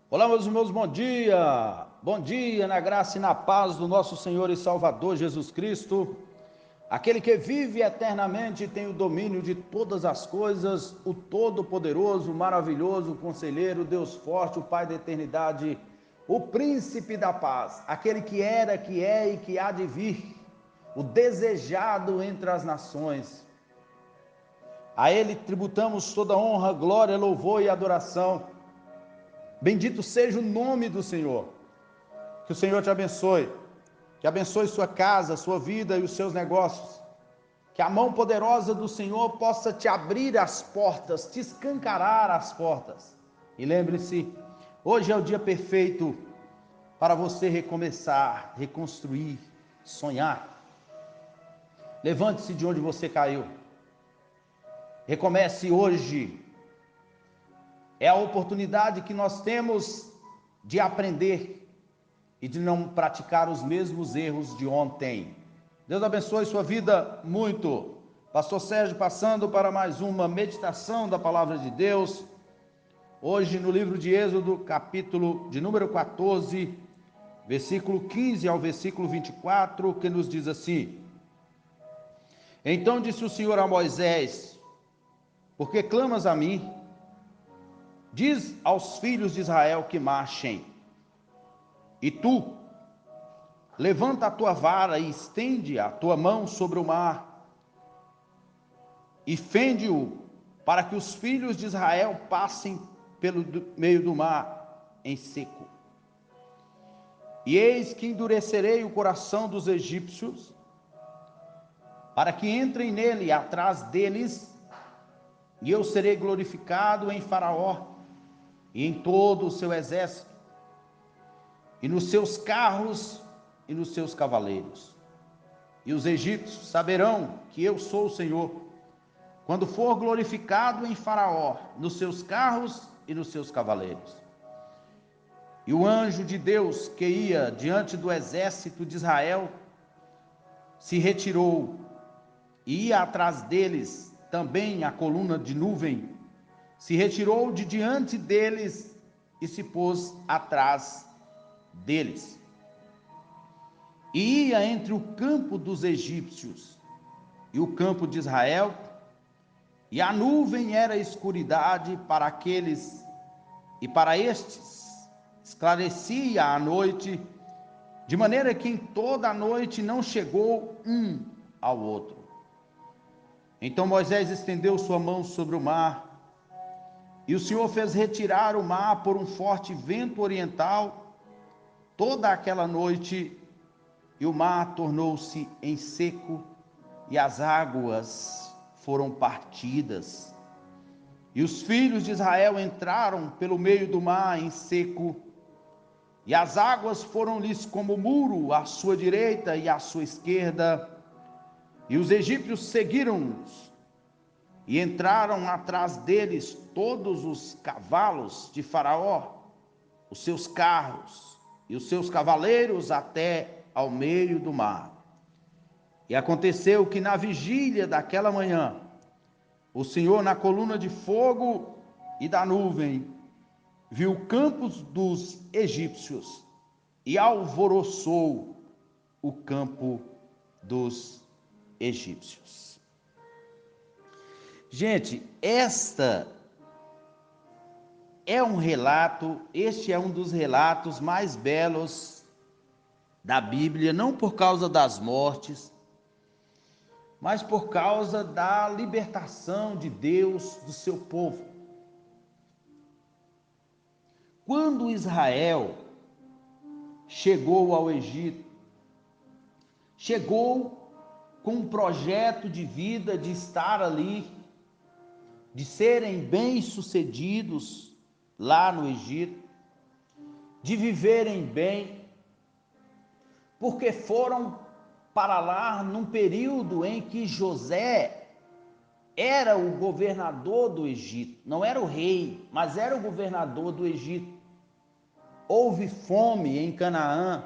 Olá, meus irmãos, bom dia! Bom dia, na graça e na paz do nosso Senhor e Salvador Jesus Cristo, aquele que vive eternamente e tem o domínio de todas as coisas, o Todo-Poderoso, maravilhoso, Conselheiro, Deus forte, o Pai da eternidade, o Príncipe da paz, aquele que era, que é e que há de vir, o desejado entre as nações. A Ele tributamos toda honra, glória, louvor e adoração. Bendito seja o nome do Senhor. Que o Senhor te abençoe, que abençoe sua casa, sua vida e os seus negócios. Que a mão poderosa do Senhor possa te abrir as portas, te escancarar as portas. E lembre-se, hoje é o dia perfeito para você recomeçar, reconstruir, sonhar. Levante-se de onde você caiu. Recomece hoje. É a oportunidade que nós temos de aprender e de não praticar os mesmos erros de ontem. Deus abençoe sua vida muito. Pastor Sérgio passando para mais uma meditação da palavra de Deus. Hoje no livro de Êxodo, capítulo de número 14, versículo 15 ao versículo 24, que nos diz assim: Então disse o Senhor a Moisés: Por que clamas a mim? Diz aos filhos de Israel que marchem. E tu, levanta a tua vara e estende a tua mão sobre o mar, e fende-o, para que os filhos de Israel passem pelo meio do mar em seco. E eis que endurecerei o coração dos egípcios, para que entrem nele atrás deles, e eu serei glorificado em Faraó e em todo o seu exército, e nos seus carros e nos seus cavaleiros. E os egípcios saberão que eu sou o Senhor, quando for glorificado em Faraó, nos seus carros e nos seus cavaleiros. E o anjo de Deus que ia diante do exército de Israel se retirou, e ia atrás deles também a coluna de nuvem, se retirou de diante deles e se pôs atrás deles. E ia entre o campo dos egípcios e o campo de Israel, e a nuvem era escuridade para aqueles, e para estes esclarecia a noite, de maneira que em toda a noite não chegou um ao outro. Então Moisés estendeu sua mão sobre o mar, e o Senhor fez retirar o mar por um forte vento oriental toda aquela noite, e o mar tornou-se em seco, e as águas foram partidas. E os filhos de Israel entraram pelo meio do mar em seco, e as águas foram-lhes como muro à sua direita e à sua esquerda. E os egípcios seguiram-os, e entraram atrás deles todos os cavalos de Faraó, os seus carros e os seus cavaleiros até ao meio do mar. E aconteceu que na vigília daquela manhã, o Senhor, na coluna de fogo e da nuvem, viu campos dos egípcios e alvoroçou o campo dos egípcios. Gente, este é um dos relatos mais belos da Bíblia, não por causa das mortes, mas por causa da libertação de Deus do seu povo. Quando Israel chegou ao Egito, chegou com um projeto de vida, de estar ali, de serem bem-sucedidos lá no Egito, de viverem bem, porque foram para lá num período em que José era o governador do Egito, não era o rei, mas era o governador do Egito. Houve fome em Canaã,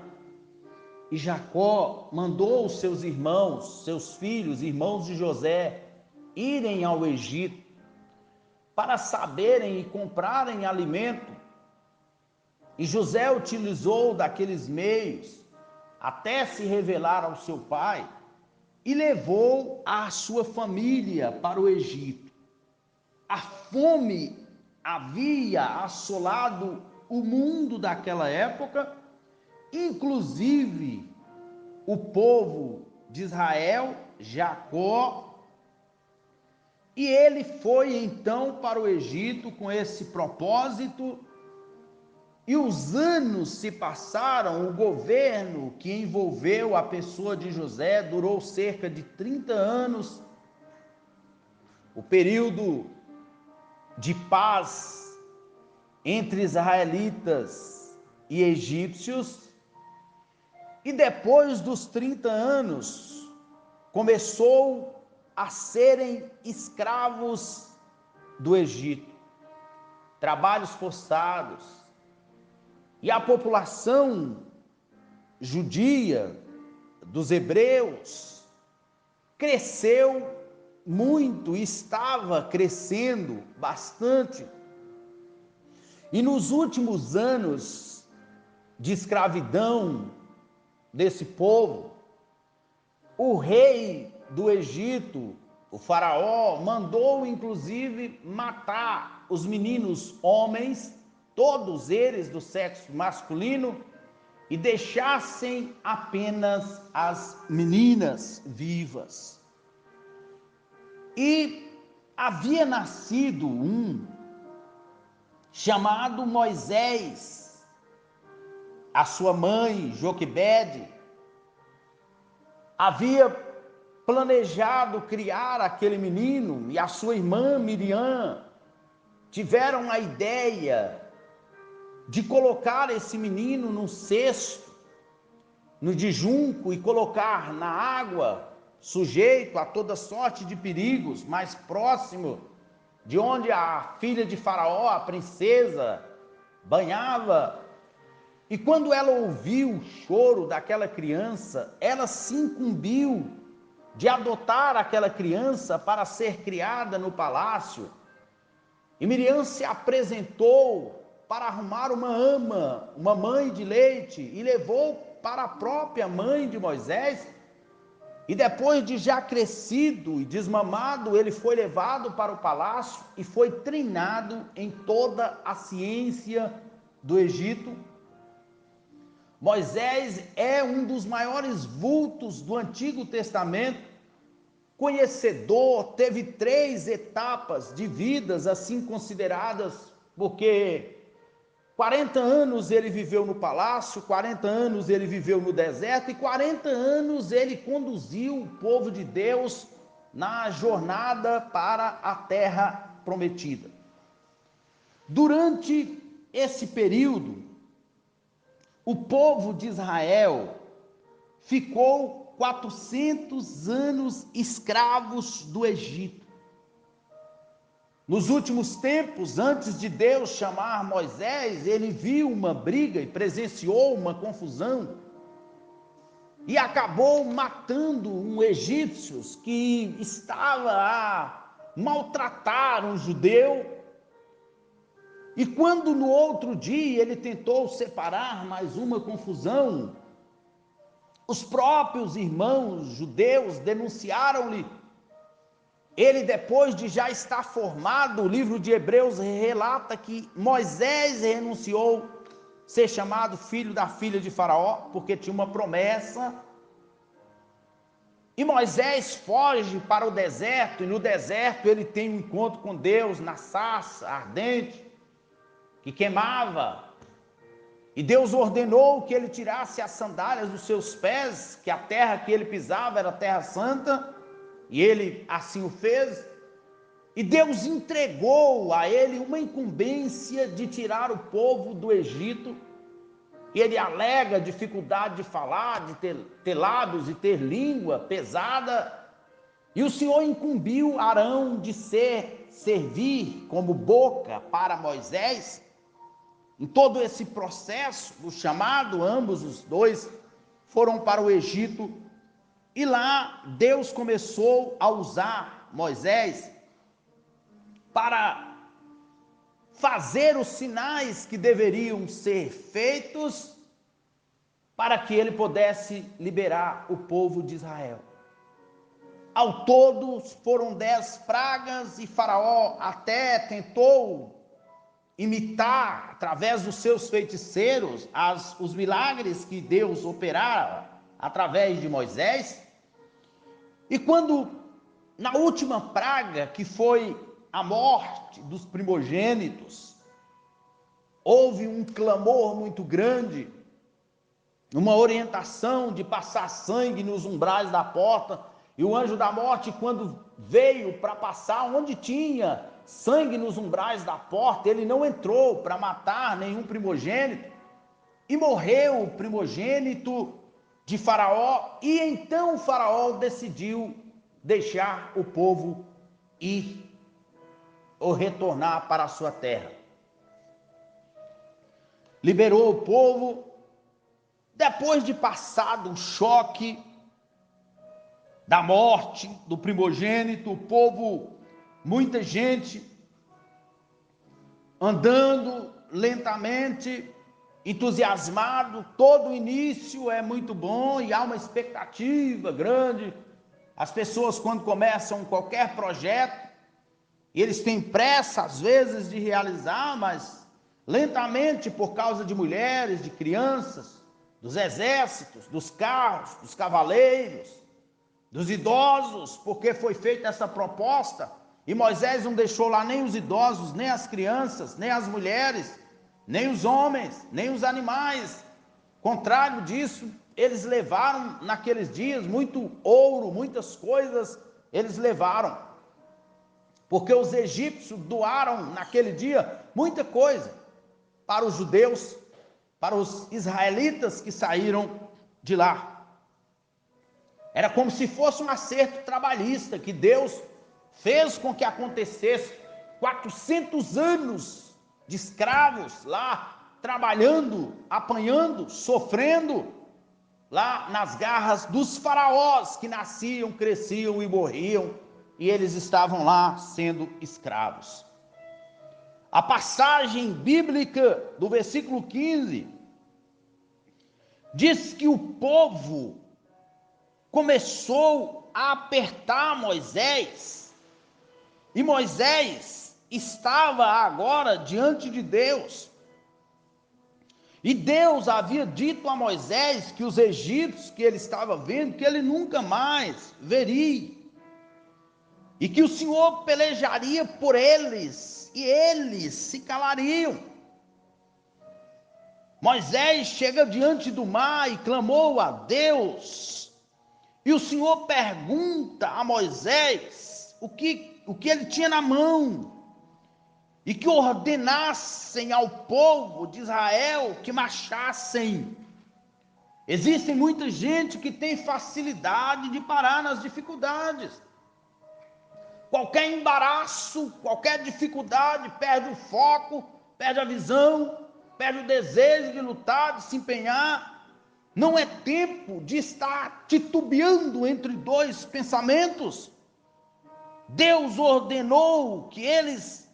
e Jacó mandou os seus irmãos, seus filhos, irmãos de José, irem ao Egito para saberem e comprarem alimento, E José utilizou daqueles meios até se revelar ao seu pai e levou a sua família para o Egito. A fome havia assolado o mundo daquela época, inclusive o povo de Israel, Jacó, e ele foi então para o Egito com esse propósito, e os anos se passaram. O governo que envolveu a pessoa de José durou cerca de 30 anos, o período de paz entre israelitas e egípcios, e depois dos 30 anos, começou a serem escravos do Egito, trabalhos forçados, e a população judia dos hebreus cresceu muito, estava crescendo bastante. E nos últimos anos de escravidão desse povo, o rei do Egito, o faraó, mandou inclusive matar os meninos homens, todos eles do sexo masculino, e deixassem apenas as meninas vivas. E havia nascido um chamado Moisés. A sua mãe, Joquebede, havia planejado criar aquele menino, e a sua irmã Miriam tiveram a ideia de colocar esse menino num cesto, no de junco, e colocar na água, sujeito a toda sorte de perigos, mais próximo de onde a filha de Faraó, a princesa, banhava. E quando ela ouviu o choro daquela criança, ela se incumbiu de adotar aquela criança para ser criada no palácio. E Miriam se apresentou para arrumar uma ama, uma mãe de leite, e levou para a própria mãe de Moisés. E depois de já crescido e desmamado, ele foi levado para o palácio e foi treinado em toda a ciência do Egito. Moisés é um dos maiores vultos do Antigo Testamento, conhecedor, teve 3 etapas de vidas assim consideradas, porque 40 anos ele viveu no palácio, 40 anos ele viveu no deserto, e 40 anos ele conduziu o povo de Deus na jornada para a terra prometida. Durante esse período, o povo de Israel ficou 400 anos escravos do Egito. Nos últimos tempos, antes de Deus chamar Moisés, ele viu uma briga e presenciou uma confusão, e acabou matando um egípcio que estava a maltratar um judeu. E quando no outro dia ele tentou separar mais uma confusão, os próprios irmãos judeus denunciaram-lhe. Ele, depois de já estar formado, o livro de Hebreus relata que Moisés renunciou ser chamado filho da filha de Faraó, porque tinha uma promessa. E Moisés foge para o deserto, e no deserto ele tem um encontro com Deus na sarça ardente, que queimava. E Deus ordenou que ele tirasse as sandálias dos seus pés, que a terra que ele pisava era terra santa, e ele assim o fez. E Deus entregou a ele uma incumbência de tirar o povo do Egito. E ele alega dificuldade de falar, de ter lábios e ter língua pesada. E o Senhor incumbiu Arão de servir como boca para Moisés. Em todo esse processo do chamado, ambos os dois foram para o Egito, e lá Deus começou a usar Moisés para fazer os sinais que deveriam ser feitos para que ele pudesse liberar o povo de Israel. Ao todo foram 10 pragas e Faraó até tentou imitar, através dos seus feiticeiros, os milagres que Deus operara através de Moisés. E quando, na última praga, que foi a morte dos primogênitos, houve um clamor muito grande, uma orientação de passar sangue nos umbrais da porta, e o anjo da morte, quando veio para passar onde tinha sangue nos umbrais da porta, ele não entrou para matar nenhum primogênito, e morreu o primogênito de Faraó, e então Faraó decidiu deixar o povo ir ou retornar para a sua terra. Liberou o povo, depois de passado o choque da morte do primogênito, o povo, muita gente andando lentamente, entusiasmado. Todo início é muito bom e há uma expectativa grande. As pessoas, quando começam qualquer projeto, eles têm pressa às vezes de realizar, mas lentamente, por causa de mulheres, de crianças, dos exércitos, dos carros, dos cavaleiros, dos idosos, porque foi feita essa proposta, e Moisés não deixou lá nem os idosos, nem as crianças, nem as mulheres, nem os homens, nem os animais. Contrário disso, eles levaram naqueles dias muito ouro, muitas coisas eles levaram, porque os egípcios doaram naquele dia muita coisa para os judeus, para os israelitas que saíram de lá. Era como se fosse um acerto trabalhista que Deus fez com que acontecesse. 400 anos de escravos lá trabalhando, apanhando, sofrendo lá nas garras dos faraós que nasciam, cresciam e morriam, e eles estavam lá sendo escravos. A passagem bíblica do versículo 15 diz que o povo começou a apertar Moisés, e Moisés estava agora diante de Deus, e Deus havia dito a Moisés que os egípcios que ele estava vendo, que ele nunca mais veria, e que o Senhor pelejaria por eles, e eles se calariam. Moisés chega diante do mar e clamou a Deus, e o Senhor pergunta a Moisés o que ele tinha na mão, e que ordenassem ao povo de Israel que marchassem. Existe muita gente que tem facilidade de parar nas dificuldades. Qualquer embaraço, qualquer dificuldade, perde o foco, perde a visão, perde o desejo de lutar, de se empenhar. Não é tempo de estar titubeando entre dois pensamentos. Deus ordenou que eles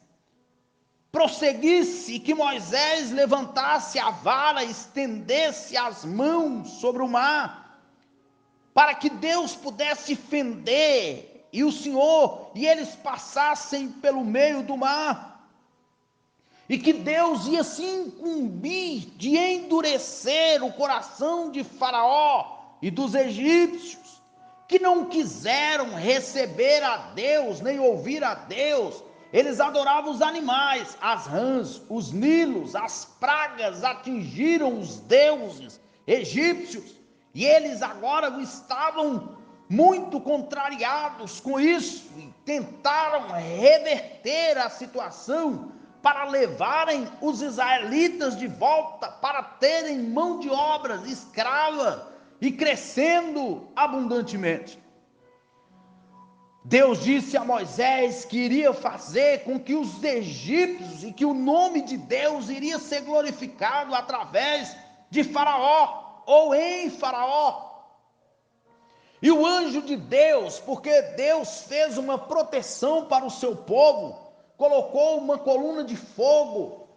prosseguissem, que Moisés levantasse a vara, estendesse as mãos sobre o mar, para que Deus pudesse fender, e eles passassem pelo meio do mar. E que Deus ia se incumbir de endurecer o coração de Faraó e dos egípcios, que não quiseram receber a Deus, nem ouvir a Deus. Eles adoravam os animais, as rãs, os nilos, as pragas atingiram os deuses egípcios, e eles agora estavam muito contrariados com isso, e tentaram reverter a situação, para levarem os israelitas de volta, para terem mão de obra escrava e crescendo abundantemente. Deus disse a Moisés que iria fazer com que os egípcios, e que o nome de Deus iria ser glorificado através de Faraó, ou em Faraó. E o anjo de Deus, porque Deus fez uma proteção para o seu povo, colocou uma coluna de fogo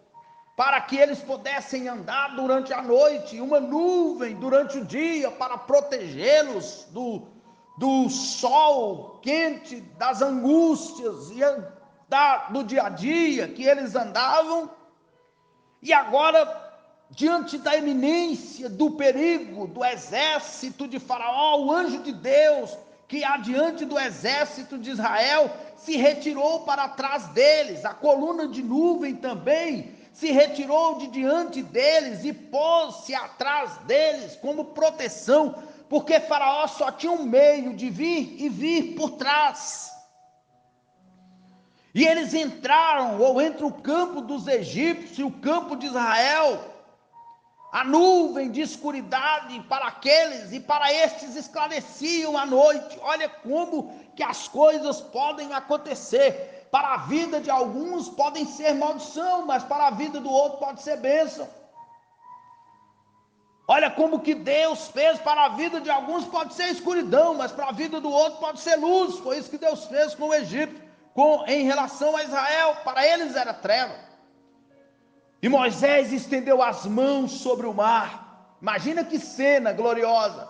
para que eles pudessem andar durante a noite, e uma nuvem durante o dia para protegê-los do sol quente, das angústias e do dia a dia que eles andavam. E agora, diante da iminência do perigo do exército de Faraó, o anjo de Deus, que adiante do exército de Israel, se retirou para trás deles. A coluna de nuvem também se retirou de diante deles e pôs-se atrás deles como proteção, porque Faraó só tinha um meio de vir e vir por trás. E eles entraram, ou entre o campo dos egípcios e o campo de Israel, a nuvem de escuridade para aqueles e para estes esclareciam a noite. Olha como que as coisas podem acontecer. Para a vida de alguns podem ser maldição, mas para a vida do outro pode ser bênção. Olha como que Deus fez. Para a vida de alguns pode ser escuridão, mas para a vida do outro pode ser luz. Foi isso que Deus fez com o Egito, em relação a Israel. Para eles era treva. E Moisés estendeu as mãos sobre o mar. Imagina que cena gloriosa.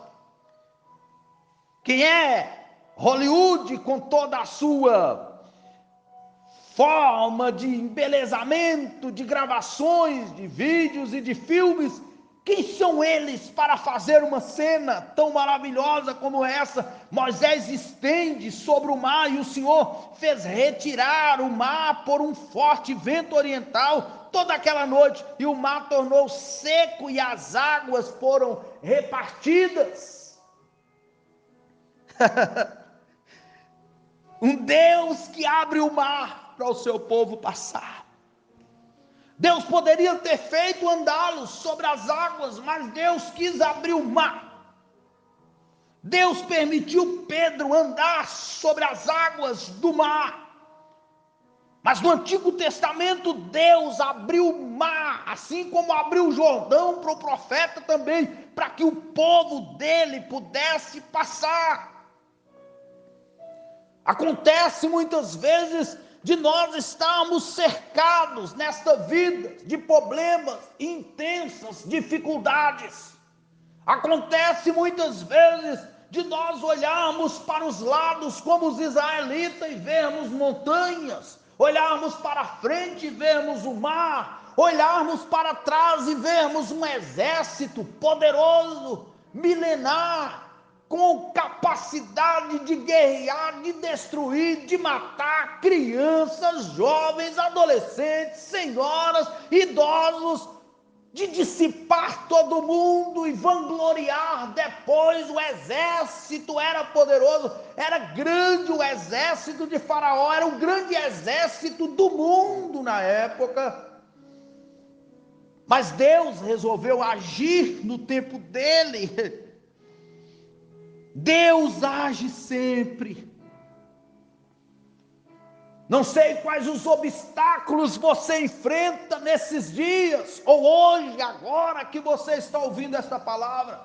Quem é Hollywood, com toda a sua forma de embelezamento, de gravações, de vídeos e de filmes, quem são eles para fazer uma cena tão maravilhosa como essa? Moisés estende sobre o mar, e o Senhor fez retirar o mar por um forte vento oriental toda aquela noite, e o mar tornou seco e as águas foram repartidas. Um Deus que abre o mar para o seu povo passar. Deus poderia ter feito andá-los sobre as águas, mas Deus quis abrir o mar. Deus permitiu Pedro andar sobre as águas do mar. Mas no Antigo Testamento Deus abriu o mar, assim como abriu o Jordão para o profeta também, para que o povo dele pudesse passar. Acontece muitas vezes de nós estarmos cercados nesta vida de problemas e intensas dificuldades. Acontece muitas vezes de nós olharmos para os lados como os israelitas e vermos montanhas, olharmos para frente e vermos o mar, olharmos para trás e vermos um exército poderoso, milenar, com capacidade de guerrear, de destruir, de matar crianças, jovens, adolescentes, senhoras, idosos, de dissipar todo mundo e vangloriar depois. O exército era poderoso, era grande. O exército de Faraó era o grande exército do mundo na época. Mas Deus resolveu agir no tempo dele. Deus age sempre. Não sei quais os obstáculos você enfrenta nesses dias, ou hoje, agora que você está ouvindo esta palavra.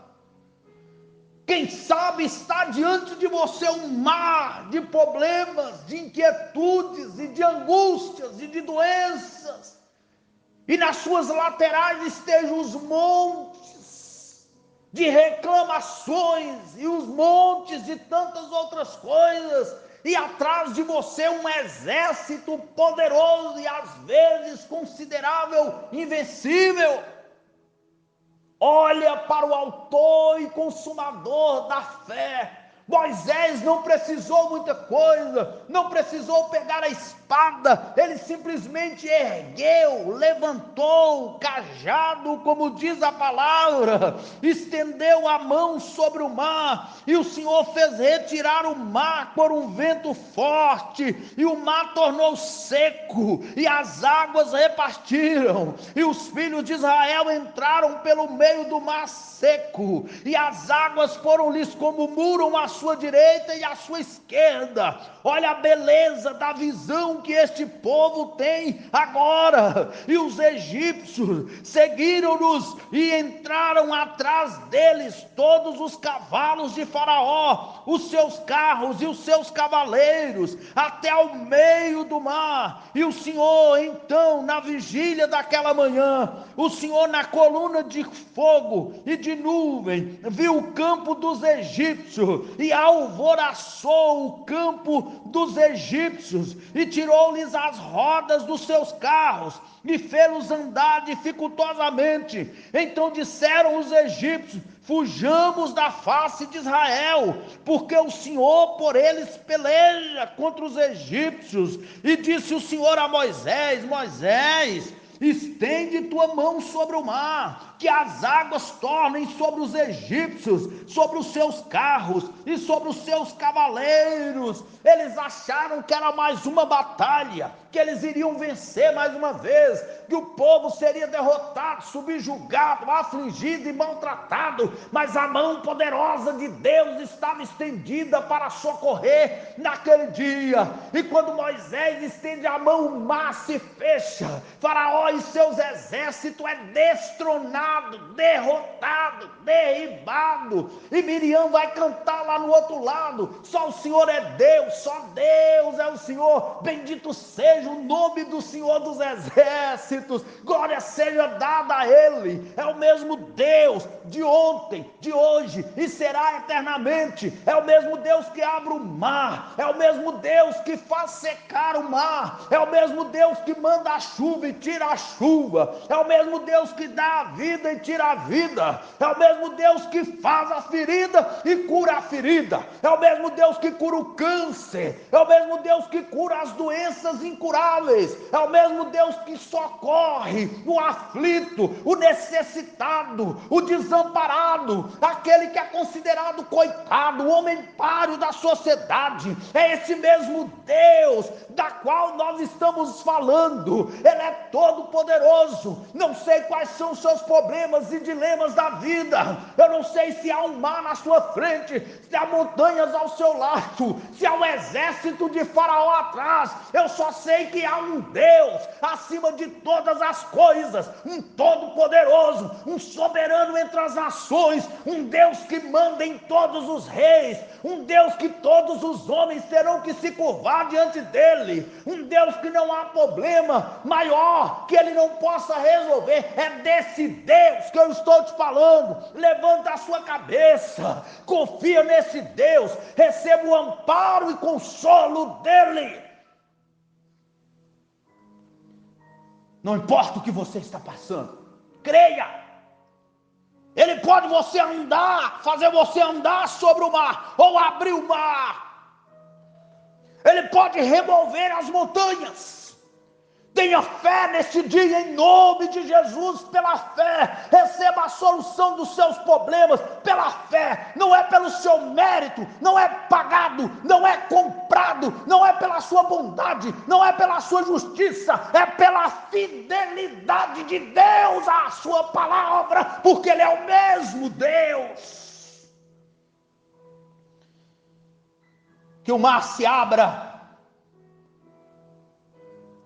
Quem sabe está diante de você um mar de problemas, de inquietudes e de angústias e de doenças, e nas suas laterais estejam os montes de reclamações e os montes de tantas outras coisas, e atrás de você um exército poderoso e às vezes considerável, invencível. Olha para o autor e consumador da fé. Moisés não precisou muita coisa, não precisou pegar a espada, ele simplesmente ergueu, levantou o cajado, como diz a palavra, estendeu a mão sobre o mar, e o Senhor fez retirar o mar por um vento forte, e o mar tornou seco, e as águas repartiram, e os filhos de Israel entraram pelo meio do mar seco, e as águas foram-lhes como muro às sua direita e à sua esquerda. Olha a beleza da visão que este povo tem agora. E os egípcios seguiram-nos e entraram atrás deles todos os cavalos de Faraó, os seus carros e os seus cavaleiros, até ao meio do mar. E o Senhor, então, na vigília daquela manhã, o Senhor na coluna de fogo e de nuvem, viu o campo dos egípcios e alvoroçou o campo dos egípcios e tirou-lhes as rodas dos seus carros e fê-los andar dificultosamente. Então disseram os egípcios: fujamos da face de Israel, porque o Senhor por eles peleja contra os egípcios. E disse o Senhor a Moisés: Moisés, estende tua mão sobre o mar, que as águas tornem sobre os egípcios, sobre os seus carros e sobre os seus cavaleiros. Eles acharam que era mais uma batalha, que eles iriam vencer mais uma vez, que o povo seria derrotado, subjugado, afligido e maltratado, mas a mão poderosa de Deus estava estendida para socorrer naquele dia. E quando Moisés estende a mão, o mar se fecha, Faraó e seus exércitos é destronado, derrotado, derribado. E Miriam vai cantar lá no outro lado: só o Senhor é Deus, só Deus é o Senhor, bendito seja o nome do Senhor dos exércitos, glória seja dada a Ele. É o mesmo Deus de ontem, de hoje e será eternamente. É o mesmo Deus que abre o mar, é o mesmo Deus que faz secar o mar, é o mesmo Deus que manda a chuva e tira a chuva, é o mesmo Deus que dá a vida e tira a vida, é o mesmo Deus que faz a ferida e cura a ferida, é o mesmo Deus que cura o câncer, é o mesmo Deus que cura as doenças incuráveis, é o mesmo Deus que socorre o aflito, o necessitado, o desamparado, aquele que é considerado coitado, o homem páreo da sociedade. É esse mesmo Deus da qual nós estamos falando. Ele é todo poderoso. Não sei quais são os seus problemas e dilemas da vida, eu não sei se há um mar na sua frente, se há montanhas ao seu lado, se há um exército de Faraó atrás. Eu só sei que há um Deus acima de todas as coisas, um todo poderoso, um soberano entre as nações, um Deus que manda em todos os reis, um Deus que todos os homens terão que se curvar diante dele, um Deus que não há problema maior que ele não possa resolver. É desse Deus que eu estou te falando. Levanta a sua cabeça, confia nesse Deus, receba o amparo e consolo dele. Não importa o que você está passando, creia. Ele pode fazer você andar sobre o mar, ou abrir o mar. Ele pode remover as montanhas. Tenha fé neste dia em nome de Jesus. Pela fé, receba a solução dos seus problemas. Pela fé, não é pelo seu mérito, não é pagado, não é comprado, não é pela sua bondade, não é pela sua justiça, é pela fidelidade de Deus à sua palavra, porque Ele é o mesmo Deus. Que o mar se abra,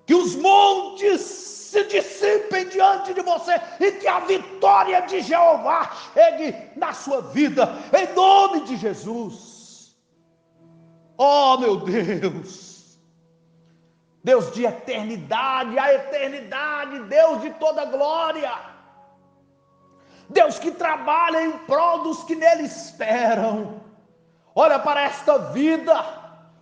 que os montes se dissipem diante de você e que a vitória de Jeová chegue na sua vida, em nome de Jesus. Oh meu Deus, Deus de eternidade a eternidade, Deus de toda glória, Deus que trabalha em prol dos que nele esperam. Olha para esta vida,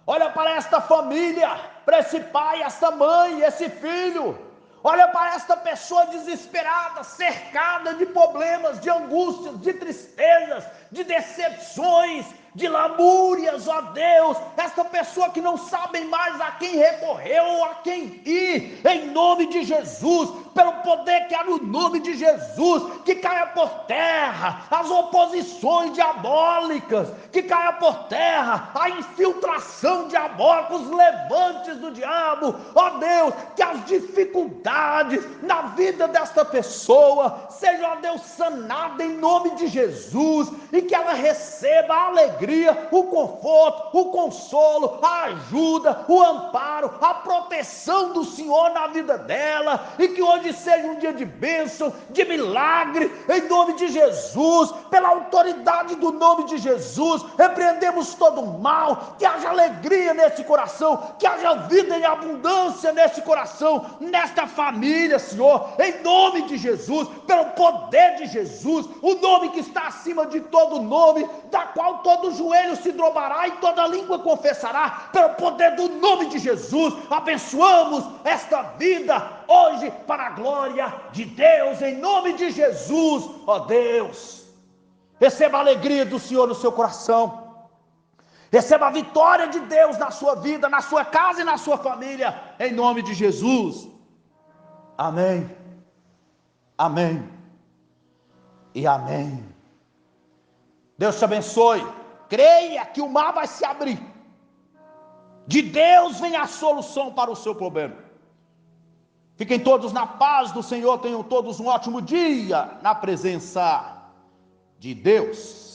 olha para esta família, para esse pai, essa mãe, esse filho. Olha para esta pessoa desesperada, cercada de problemas, de angústias, de tristezas, de decepções, de lamúrias, ó Deus. Esta pessoa que não sabe mais a quem recorrer ou a quem ir. Em nome de Jesus, pelo poder que há no nome de Jesus, que caia por terra as oposições diabólicas, que caia por terra a infiltração diabólica, os levantes do diabo, ó Deus, que as dificuldades na vida desta pessoa sejam, ó Deus, sanadas em nome de Jesus, e que ela receba a alegria, o conforto, o consolo, a ajuda, o amparo, a proteção do Senhor na vida dela, e que hoje seja um dia de bênção, de milagre, em nome de Jesus, pela autoridade do nome de Jesus, repreendemos todo o mal, que haja alegria nesse coração, que haja vida em abundância nesse coração, nesta família, Senhor, em nome de Jesus, pelo poder de Jesus, o nome que está acima de todo nome, da qual todo joelho se dobrará e toda língua confessará, pelo poder do nome de Jesus, abençoamos esta vida hoje para a glória de Deus, em nome de Jesus, ó Deus. Receba a alegria do Senhor no seu coração, receba a vitória de Deus na sua vida, na sua casa e na sua família, em nome de Jesus. Amém, amém e amém. Deus te abençoe. Creia que o mar vai se abrir. De Deus vem a solução para o seu problema. Fiquem todos na paz do Senhor, tenham todos um ótimo dia na presença de Deus.